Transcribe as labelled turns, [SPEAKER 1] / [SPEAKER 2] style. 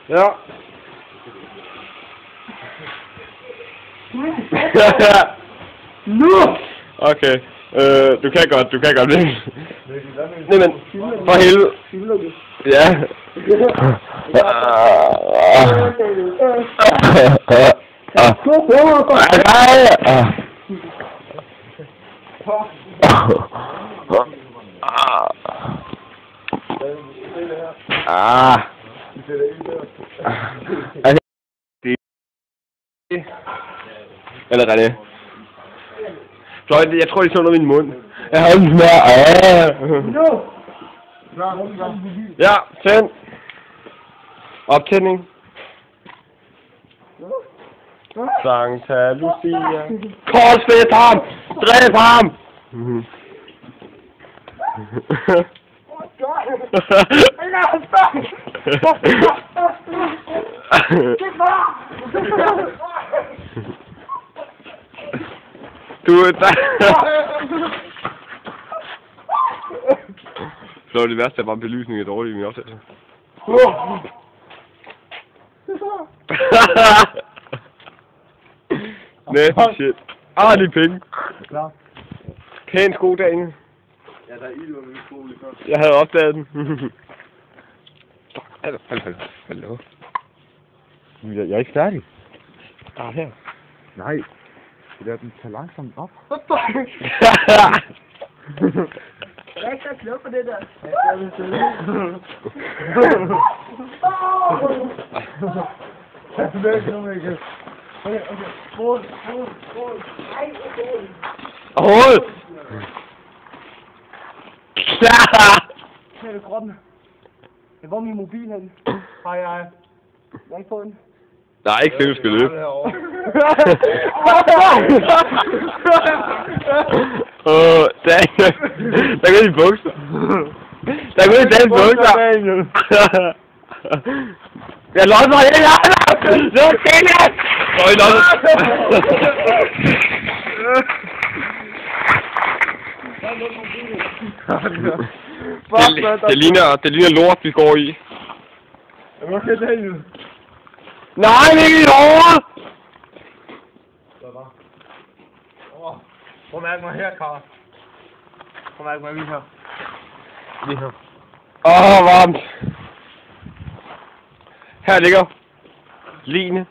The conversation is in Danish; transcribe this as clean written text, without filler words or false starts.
[SPEAKER 1] Ja.
[SPEAKER 2] Nu!
[SPEAKER 1] Okay. Du kan godt det. Nej, men for helvede. Ja. Eller René. Jeg tror, det er sådan noget i min mund. Jeg har den smør. Ja, tænd. Optænding. Santa Lucia. Korsfæst ham! Dræb ham! Du så det værste er bare belysningen er dårlig i min optagelse. Næste shit. Lige penge. Pæn sko derinde.
[SPEAKER 2] Ja, der er ild under min sko lige før.
[SPEAKER 1] Jeg havde opdaget den. Hallo. Jeg er ikke færdig. Her.
[SPEAKER 2] Nej. Det der, den tager langsomt op.
[SPEAKER 3] Jeg er ikke så glad for det der. Okay. Hold.
[SPEAKER 1] Hold!
[SPEAKER 3] Her er det kroppen. Hvor er min mobil henne? Hej. Jeg har ikke fået den.
[SPEAKER 1] Nej, ikke det, du skal løbe. Der går de bukser. Der går de danske bukser. Jeg låser mig ind, nu skal jeg! Øj, låser. Det ligner lort, vi går i.
[SPEAKER 2] Hvor kan det jo?
[SPEAKER 1] Nej, ikke i hovedet!
[SPEAKER 2] Prøv at mærke mig her, Karl. Prøv at mærke mig lige her. Lige her.
[SPEAKER 1] Varmt. Her ligger Line.